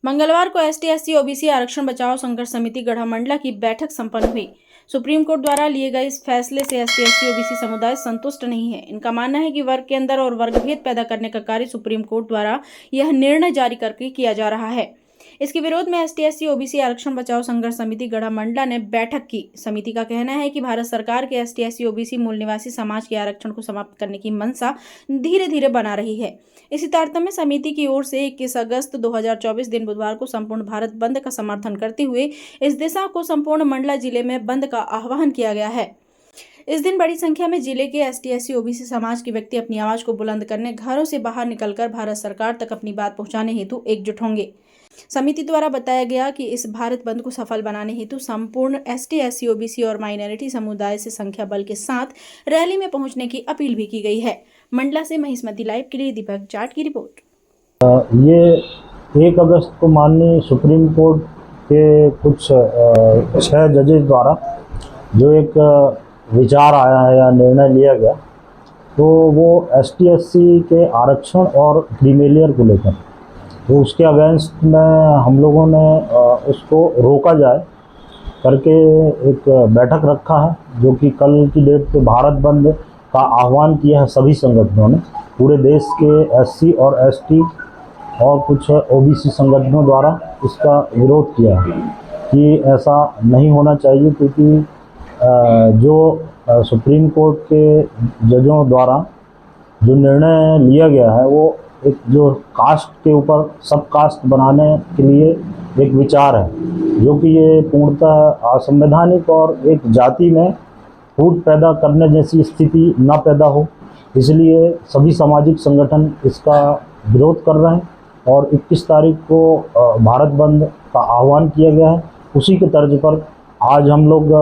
मंगलवार को ST OBC आरक्षण बचाओ संघर्ष समिति गढ़ा मंडला की बैठक संपन्न हुई। सुप्रीम कोर्ट द्वारा लिए गए इस फैसले से एसटी ओबीसी समुदाय संतुष्ट नहीं है। इनका मानना है कि वर्ग के अंदर और वर्गभेद पैदा करने का कार्य सुप्रीम कोर्ट द्वारा यह निर्णय जारी करके किया जा रहा है। इसके विरोध में एसटी ओबीसी आरक्षण बचाओ संघर्ष समिति गढ़ा मंडला ने बैठक की। समिति का कहना है कि भारत सरकार के एसटी ओबीसी मूल निवासी समाज के आरक्षण को समाप्त करने की मंशा धीरे धीरे बना रही है। इसी तारतम्य समिति की ओर से 21 अगस्त 2024 दिन बुधवार को संपूर्ण भारत बंद का समर्थन करते हुए इस दिशा को संपूर्ण मंडला जिले में बंद का आह्वान किया गया है। इस दिन बड़ी संख्या में जिले के एसटी ओबीसी समाज के व्यक्ति अपनी आवाज को बुलंद करने घरों से बाहर निकलकर भारत सरकार तक अपनी बात पहुंचाने हेतु एकजुट होंगे। समिति द्वारा बताया गया कि इस भारत बंद को सफल बनाने हेतु संपूर्ण एसटी ओबीसी और माइनॉरिटी समुदाय से संख्या बल के साथ रैली में पहुंचने की अपील भी की गई है। मंडला से महिष्मती लाइव के लिए दीपक जाट की रिपोर्ट। ये 1 अगस्त को माननीय सुप्रीम कोर्ट के कुछ 6 जजेस द्वारा जो एक विचार आया है या निर्णय लिया गया, तो वो एसटी के आरक्षण और क्रीमिलियर को लेकर, तो उसके अगेंस्ट में हम लोगों ने उसको रोका जाए करके एक बैठक रखा है, जो कि कल की डेट पे भारत बंद का आह्वान किया है सभी संगठनों ने। पूरे देश के एससी और एसटी और कुछ ओबीसी संगठनों द्वारा इसका विरोध किया है कि ऐसा नहीं होना चाहिए, क्योंकि जो सुप्रीम कोर्ट के जजों द्वारा जो निर्णय लिया गया है वो एक जो कास्ट के ऊपर सब कास्ट बनाने के लिए एक विचार है, जो कि ये पूर्णतः असंवैधानिक और एक जाति में फूट पैदा करने जैसी स्थिति न पैदा हो, इसलिए सभी सामाजिक संगठन इसका विरोध कर रहे हैं और 21 तारीख को भारत बंद का आह्वान किया गया है। उसी के तर्ज पर आज हम लोग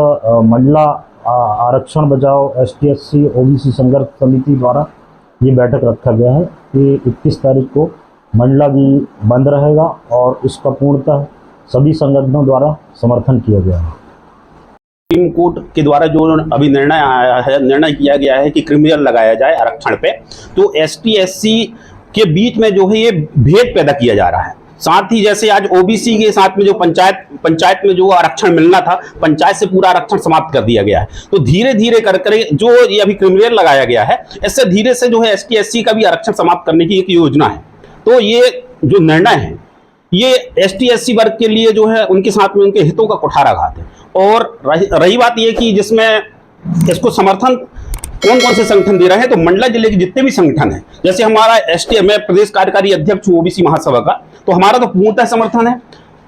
मंडला आरक्षण बचाओ एसटी ओबीसी संघर्ष समिति द्वारा ये बैठक रखा गया है कि 21 तारीख को मंडला भी बंद रहेगा और इसका पूर्णतः सभी संगठनों द्वारा समर्थन किया गया है। सुप्रीम कोर्ट के द्वारा जो अभी निर्णय किया गया है कि क्रिमिनल लगाया जाए आरक्षण पे, तो एसटी के बीच में जो है ये भेद पैदा किया जा रहा है। साथ ही जैसे आज ओबीसी के साथ में जो पंचायत में जो आरक्षण मिलना था, पंचायत से पूरा आरक्षण समाप्त कर दिया गया है। तो धीरे धीरे कर जो ये अभी क्रिमिनल लगाया गया है, इससे धीरे से जो है एसटी का भी आरक्षण समाप्त करने की एक योजना है। तो ये जो निर्णय है ये एसटी वर्ग के लिए जो है उनके साथ में उनके हितों का कुठाराघात है। और रही बात ये कि जिसमें इसको समर्थन कौन कौन से संगठन दे रहे हैं, तो मंडला जिले के जितने भी संगठन हैं, जैसे हमारा मैं प्रदेश कार्यकारी अध्यक्ष हूँ ओबीसी महासभा का, तो हमारा तो पूर्णतः समर्थन है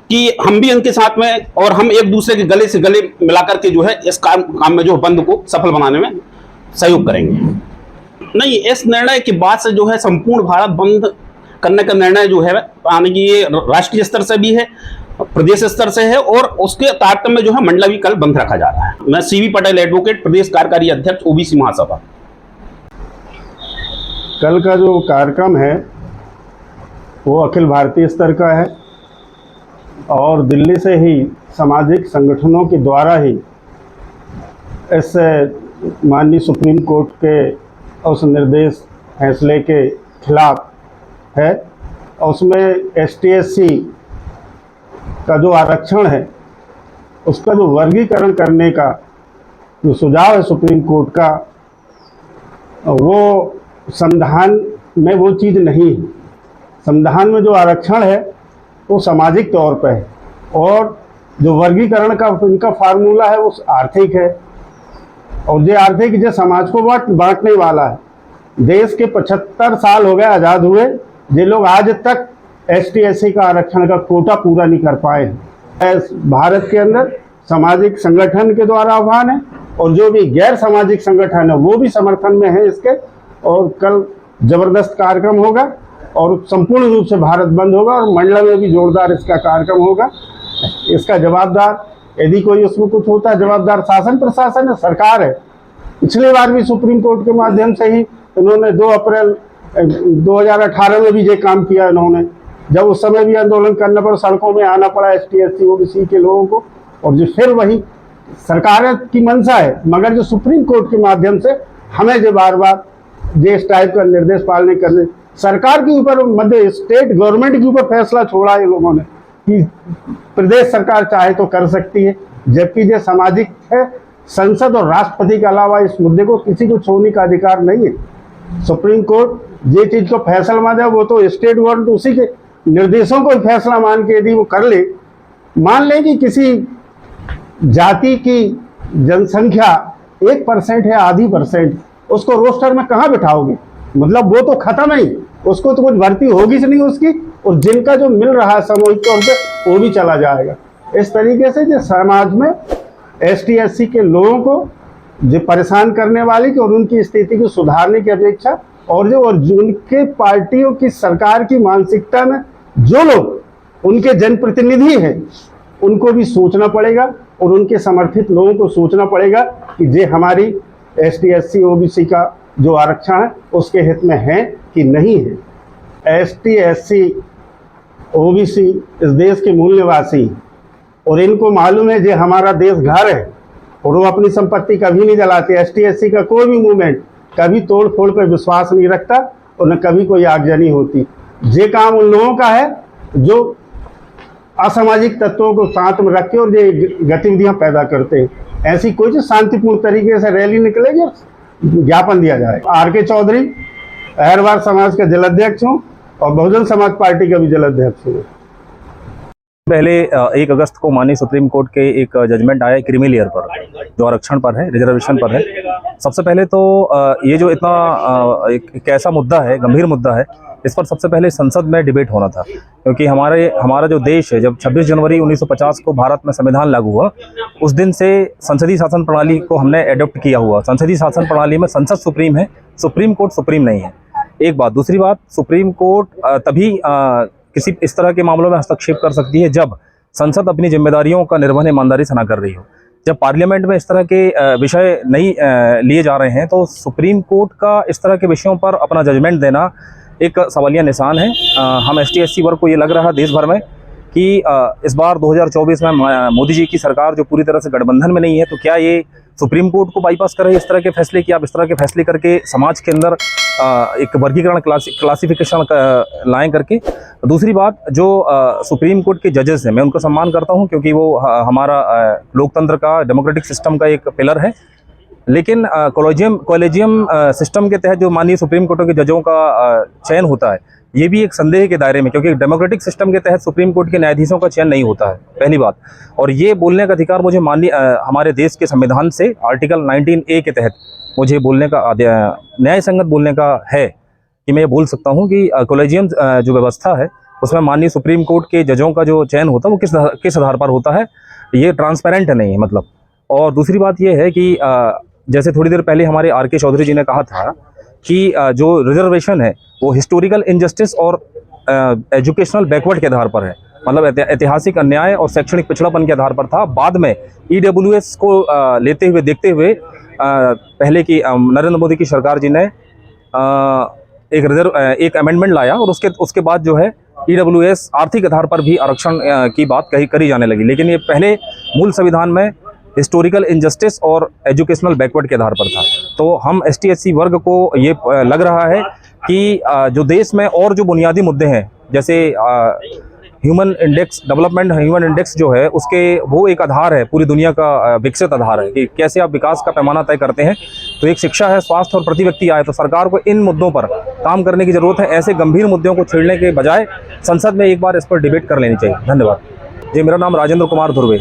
कि हम भी उनके साथ में और हम एक दूसरे के गले से गले मिलाकर के जो है इस काम में जो बंद को सफल बनाने में सहयोग करेंगे। नहीं, इस निर्णय के बाद से जो है संपूर्ण भारत बंद करने का निर्णय जो है यानी कि ये राष्ट्रीय स्तर से भी है, प्रदेश स्तर से है, और उसके तारतम्य में जो है मंडला भी कल बंद रखा जा रहा है। मैं सीवी पटेल एडवोकेट, प्रदेश कार्यकारी अध्यक्ष ओबीसी महासभा। कल का जो कार्यक्रम है वो अखिल भारतीय स्तर का है और दिल्ली से ही सामाजिक संगठनों के द्वारा ही इस माननीय सुप्रीम कोर्ट के उस निर्देश फैसले के खिलाफ है। और उसमें एसटी का जो आरक्षण है उसका जो वर्गीकरण करने का जो सुझाव है सुप्रीम कोर्ट का, वो संविधान में वो चीज़ नहीं है। संविधान में जो आरक्षण है वो सामाजिक तौर पे है और जो वर्गीकरण का इनका फार्मूला है वो आर्थिक है, और ये आर्थिक जो समाज को बांटने वाला है। देश के 75 साल हो गए आज़ाद हुए, ये लोग आज तक एसटी का आरक्षण का कोटा पूरा नहीं कर पाए हैं। भारत के अंदर सामाजिक संगठन के द्वारा आह्वान है और जो भी गैर सामाजिक संगठन है वो भी समर्थन में है इसके, और कल जबरदस्त कार्यक्रम होगा और संपूर्ण रूप से भारत बंद होगा और मंडला में भी जोरदार इसका कार्यक्रम होगा। इसका जवाबदार यदि कोई उसमें कुछ होता है, जवाबदार शासन प्रशासन है, सरकार है। पिछली बार भी सुप्रीम कोर्ट के माध्यम से ही उन्होंने 2 अप्रैल 2018 में भी ये काम किया इन्होंने, जब उस समय भी आंदोलन करना पड़ा, सड़कों में आना पड़ा एसटी ओबीसी के लोगों को, और जो फिर वही सरकार की मंशा है। मगर जो सुप्रीम कोर्ट के माध्यम से हमें जो बार बार इस टाइप का निर्देश पालने करने, सरकार के ऊपर, मध्य स्टेट गवर्नमेंट के ऊपर फैसला छोड़ा है लोगों ने कि प्रदेश सरकार चाहे तो कर सकती है, जबकि जो सामाजिक है संसद और राष्ट्रपति के अलावा इस मुद्दे को किसी को छोड़ने का अधिकार नहीं है। सुप्रीम कोर्ट जे चीज को फैसला मान जाए वो तो स्टेट गवर्नमेंट उसी के निर्देशों को फैसला मान के यदि वो कर ले, मान लें कि किसी जाति की जनसंख्या 1% है, आधी %, उसको रोस्टर में कहाँ बिठाओगे? मतलब वो तो खत्म ही, उसको तो कुछ भर्ती होगी नहीं उसकी, और जिनका जो मिल रहा है सामूहिक तौर पे वो भी चला जाएगा। इस तरीके से जो समाज में ST SC के लोगों को जो परेशान करने वाली की और उनकी स्थिति को सुधारने की अपेक्षा और उनके पार्टियों की सरकार की मानसिकता में जो लोग उनके जनप्रतिनिधि हैं उनको भी सोचना पड़ेगा और उनके समर्थित लोगों को सोचना पड़ेगा कि ये हमारी ST SC OBC का जो आरक्षण है उसके हित में है कि नहीं है। ST SC OBC इस देश के मूल निवासी और इनको मालूम है ये हमारा देश घर है और वो अपनी संपत्ति कभी नहीं जलाते। ST SC का कोई भी मूवमेंट कभी तोड़ फोड़ पर विश्वास नहीं रखता और न कभी कोई आगजनी होती। ये काम उन लोगों का है जो असामाजिक तत्वों को साथ में रख के और ये गतिविधियां पैदा करते हैं। ऐसी कोई शांतिपूर्ण तरीके से रैली निकलेगी और ज्ञापन दिया जाए। RK चौधरी अहरवार समाज का जिलाध्यक्ष हूँ और बहुजन समाज पार्टी का भी जिलाध्यक्ष हूँ। पहले 1 अगस्त को माननीय सुप्रीम कोर्ट के एक जजमेंट आया क्रीमी लेयर पर, जो आरक्षण पर है, रिजर्वेशन पर है। सबसे पहले तो ये जो इतना एक ऐसा मुद्दा है, गंभीर मुद्दा है, इस पर सबसे पहले संसद में डिबेट होना था, क्योंकि हमारा जो देश है, जब 26 जनवरी 1950 को भारत में संविधान लागू हुआ, उस दिन से संसदीय शासन प्रणाली को हमने एडॉप्ट किया हुआ। संसदीय शासन प्रणाली में संसद सुप्रीम है, सुप्रीम कोर्ट सुप्रीम नहीं है। एक बात। दूसरी बात, सुप्रीम कोर्ट तभी किसी इस तरह के मामलों में हस्तक्षेप कर सकती है जब संसद अपनी जिम्मेदारियों का निर्वहन ईमानदारी से ना कर रही हो। जब पार्लियामेंट में इस तरह के विषय नहीं लिए जा रहे हैं तो सुप्रीम कोर्ट का इस तरह के विषयों पर अपना जजमेंट देना एक सवालिया निशान है। हम ST SC वर्ग को ये लग रहा है देश भर में कि इस बार 2024 में मोदी जी की सरकार जो पूरी तरह से गठबंधन में नहीं है, तो क्या ये सुप्रीम कोर्ट को बाईपास कर रही है इस तरह के फैसले कि आप इस तरह के फैसले करके समाज के अंदर एक वर्गीकरण क्लासिफिकेशन लाएं करके। दूसरी बात, जो सुप्रीम कोर्ट के जजेस हैं, मैं उनका सम्मान करता हूं क्योंकि वो हमारा लोकतंत्र का, डेमोक्रेटिक सिस्टम का एक पिलर है। लेकिन कॉलेजियम सिस्टम के तहत जो माननीय सुप्रीम कोर्ट के जजों का चयन होता है, ये भी एक संदेह के दायरे में, क्योंकि डेमोक्रेटिक सिस्टम के तहत सुप्रीम कोर्ट के न्यायाधीशों का चयन नहीं होता है, पहली बात। और ये बोलने का अधिकार मुझे माननीय हमारे देश के संविधान से आर्टिकल 19A के तहत मुझे बोलने का, न्याय संगत बोलने का है कि मैं ये बोल सकता हूँ कि कॉलेजियम जो व्यवस्था है उसमें माननीय सुप्रीम कोर्ट के जजों का जो चयन होता है वो किस आधार पर होता है, ये ट्रांसपेरेंट नहीं है मतलब। और दूसरी बात ये है कि जैसे थोड़ी देर पहले हमारे RK चौधरी जी ने कहा था कि जो रिजर्वेशन है वो हिस्टोरिकल इनजस्टिस और एजुकेशनल बैकवर्ड के आधार पर है, मतलब ऐतिहासिक अन्याय और शैक्षणिक पिछड़ापन के आधार पर था। बाद में EWS को लेते हुए, देखते हुए पहले की नरेंद्र मोदी की सरकार जी ने एक अमेंडमेंट लाया और उसके बाद जो है EWS आर्थिक आधार पर भी आरक्षण की बात करी जाने लगी। लेकिन ये पहले मूल संविधान में हिस्टोरिकल इनजस्टिस और एजुकेशनल बैकवर्ड के आधार पर था। तो हम ST SC वर्ग को ये लग रहा है कि जो देश में और जो बुनियादी मुद्दे हैं, जैसे human index, development human index जो है, उसके वो एक आधार है, पूरी दुनिया का विकसित आधार है कि कैसे आप विकास का पैमाना तय करते हैं। तो एक शिक्षा है, स्वास्थ्य और प्रति व्यक्ति आय। तो सरकार को इन मुद्दों पर काम करने की जरूरत है। ऐसे गंभीर मुद्दों को छेड़ने के बजाय संसद में एक बार इस पर डिबेट कर लेनी चाहिए। धन्यवाद जी। मेरा नाम राजेंद्र कुमार धुर्वे।